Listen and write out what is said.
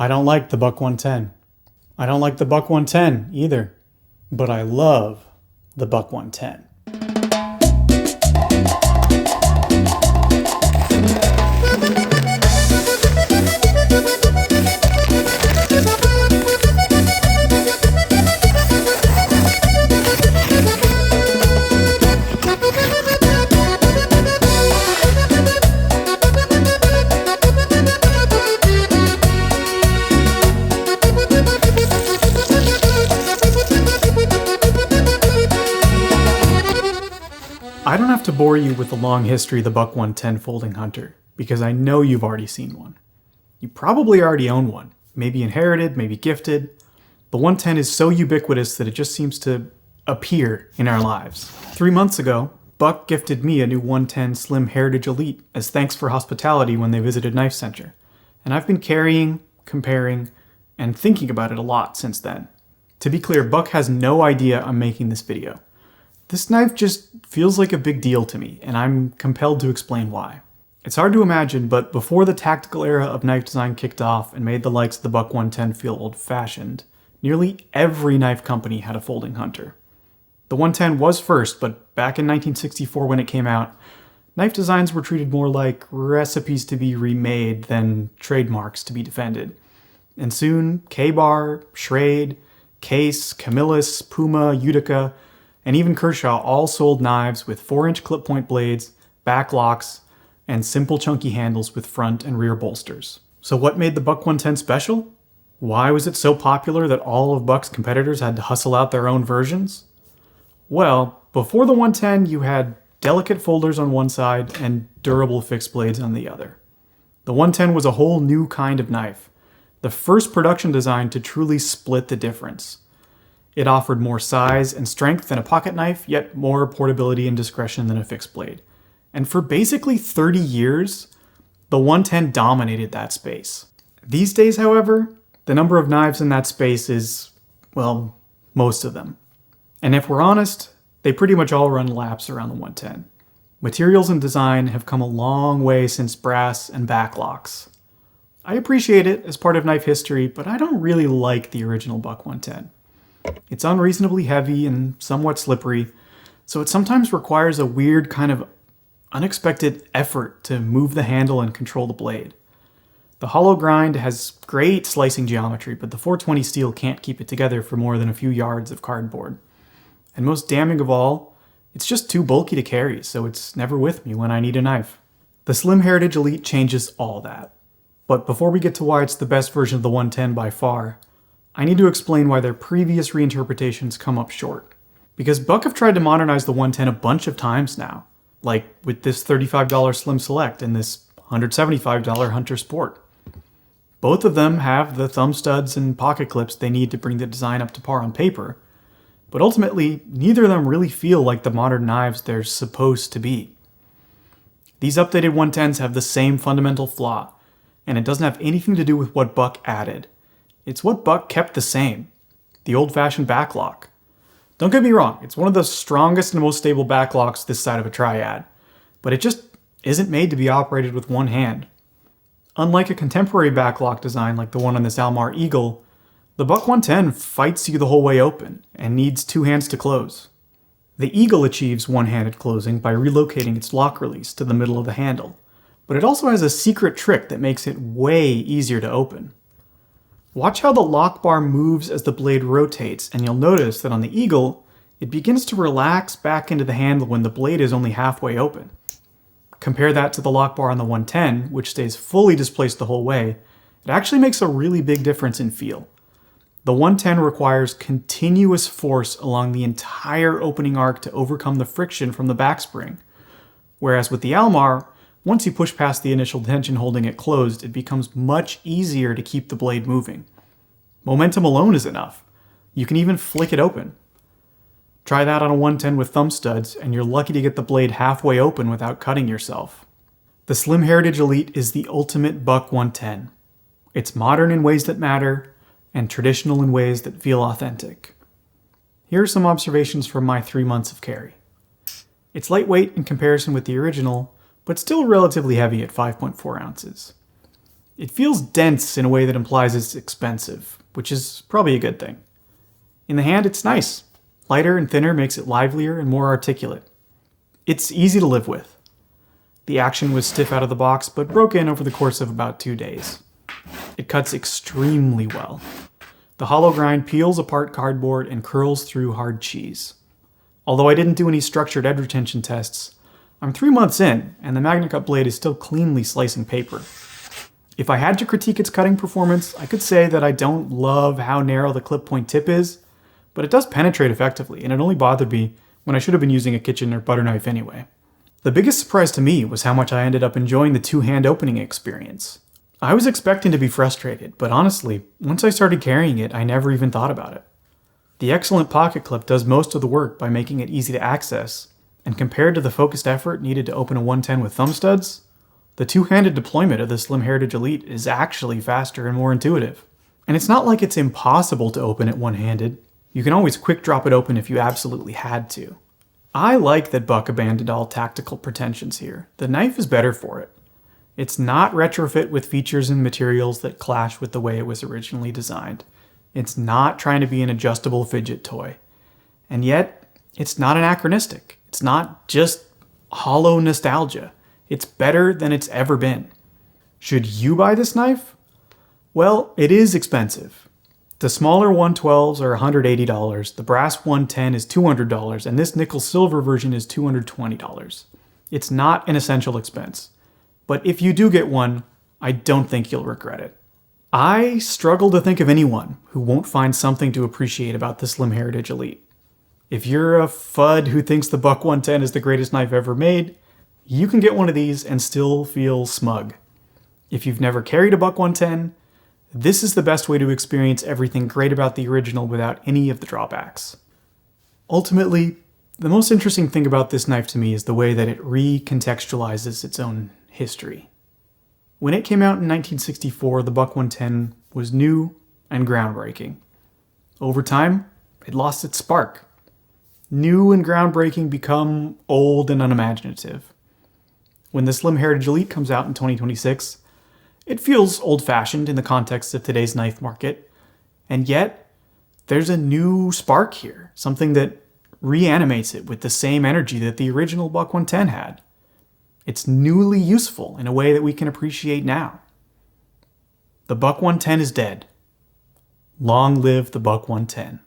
I don't like the Buck 110. I don't like the Buck 110 either, but I love the Buck 110. I don't have to bore you with the long history of the Buck 110 folding hunter, because I know you've already seen one. You probably already own one, maybe inherited, maybe gifted. The 110 is so ubiquitous that it just seems to appear in our lives. 3 months ago, Buck gifted me a new 110 Slim Heritage Elite as thanks for hospitality when they visited Knife Center, and I've been carrying, comparing, and thinking about it a lot since then. To be clear, Buck has no idea I'm making this video. This knife just feels like a big deal to me, and I'm compelled to explain why. It's hard to imagine, but before the tactical era of knife design kicked off and made the likes of the Buck 110 feel old-fashioned, nearly every knife company had a folding hunter. The 110 was first, but back in 1964 when it came out, knife designs were treated more like recipes to be remade than trademarks to be defended. And soon, Ka-Bar, Schrade, Case, Camillus, Puma, Utica, and even Kershaw all sold knives with 4-inch clip point blades, back locks, and simple chunky handles with front and rear bolsters. So what made the Buck 110 special? Why was it so popular that all of Buck's competitors had to hustle out their own versions? Well, before the 110 you had delicate folders on one side and durable fixed blades on the other. The 110 was a whole new kind of knife, the first production design to truly split the difference. It offered more size and strength than a pocket knife, yet more portability and discretion than a fixed blade. And for basically 30 years, the 110 dominated that space. These days, however, the number of knives in that space is, well, most of them. And if we're honest, they pretty much all run laps around the 110. Materials and design have come a long way since brass and backlocks. I appreciate it as part of knife history, but I don't really like the original Buck 110. It's unreasonably heavy and somewhat slippery, so it sometimes requires a weird kind of unexpected effort to move the handle and control the blade. The hollow grind has great slicing geometry, but the 420 steel can't keep it together for more than a few yards of cardboard. And most damning of all, it's just too bulky to carry, so it's never with me when I need a knife. The Slim Heritage Elite changes all that. But before we get to why it's the best version of the 110 by far, I need to explain why their previous reinterpretations come up short. Because Buck have tried to modernize the 110 a bunch of times now, like with this $35 Slim Select and this $175 Hunter Sport. Both of them have the thumb studs and pocket clips they need to bring the design up to par on paper, but ultimately, neither of them really feel like the modern knives they're supposed to be. These updated 110s have the same fundamental flaw, and it doesn't have anything to do with what Buck added. It's what Buck kept the same, the old-fashioned backlock. Don't get me wrong, it's one of the strongest and most stable backlocks this side of a triad, but it just isn't made to be operated with one hand. Unlike a contemporary backlock design like the one on this Almar Eagle, the Buck 110 fights you the whole way open and needs two hands to close. The Eagle achieves one-handed closing by relocating its lock release to the middle of the handle, but it also has a secret trick that makes it way easier to open. Watch how the lock bar moves as the blade rotates, and you'll notice that on the Eagle, it begins to relax back into the handle when the blade is only halfway open. Compare that to the lock bar on the 110, which stays fully displaced the whole way. It actually makes a really big difference in feel. The 110 requires continuous force along the entire opening arc to overcome the friction from the backspring, whereas with the Almar, once you push past the initial tension holding it closed, it becomes much easier to keep the blade moving. Momentum alone is enough. You can even flick it open. Try that on a 110 with thumb studs, and you're lucky to get the blade halfway open without cutting yourself. The Slim Heritage Elite is the ultimate Buck 110. It's modern in ways that matter, and traditional in ways that feel authentic. Here are some observations from my 3 months of carry. It's lightweight in comparison with the original, but still relatively heavy at 5.4 ounces. It feels dense in a way that implies it's expensive, which is probably a good thing. In the hand, it's nice. Lighter and thinner makes it livelier and more articulate. It's easy to live with. The action was stiff out of the box, but broke in over the course of about 2 days. It cuts extremely well. The hollow grind peels apart cardboard and curls through hard cheese. Although I didn't do any structured edge retention tests, I'm 3 months in, and the MagnaCut blade is still cleanly slicing paper. If I had to critique its cutting performance, I could say that I don't love how narrow the clip point tip is, but it does penetrate effectively, and it only bothered me when I should have been using a kitchen or butter knife anyway. The biggest surprise to me was how much I ended up enjoying the two-hand opening experience. I was expecting to be frustrated, but honestly, once I started carrying it, I never even thought about it. The excellent pocket clip does most of the work by making it easy to access, and compared to the focused effort needed to open a 110 with thumb studs, the two-handed deployment of the Slim Heritage Elite is actually faster and more intuitive. And it's not like it's impossible to open it one-handed. You can always quick drop it open if you absolutely had to. I like that Buck abandoned all tactical pretensions here. The knife is better for it. It's not retrofit with features and materials that clash with the way it was originally designed. It's not trying to be an adjustable fidget toy. And yet, it's not anachronistic. It's not just hollow nostalgia. It's better than it's ever been. Should you buy this knife? Well, it is expensive. The smaller 112s are $180, the brass 110 is $200, and this nickel silver version is $220. It's not an essential expense. But if you do get one, I don't think you'll regret it. I struggle to think of anyone who won't find something to appreciate about the Slim Heritage Elite. If you're a FUD who thinks the Buck 110 is the greatest knife ever made, you can get one of these and still feel smug. If you've never carried a Buck 110, this is the best way to experience everything great about the original without any of the drawbacks. Ultimately, the most interesting thing about this knife to me is the way that it recontextualizes its own history. When it came out in 1964, the Buck 110 was new and groundbreaking. Over time, it lost its spark. New and groundbreaking become old and unimaginative. When the Slim Heritage Elite comes out in 2026, it feels old-fashioned in the context of today's knife market, and yet there's a new spark here, something that reanimates it with the same energy that the original Buck 110 had. It's newly useful in a way that we can appreciate now. The Buck 110 is dead. Long live the Buck 110.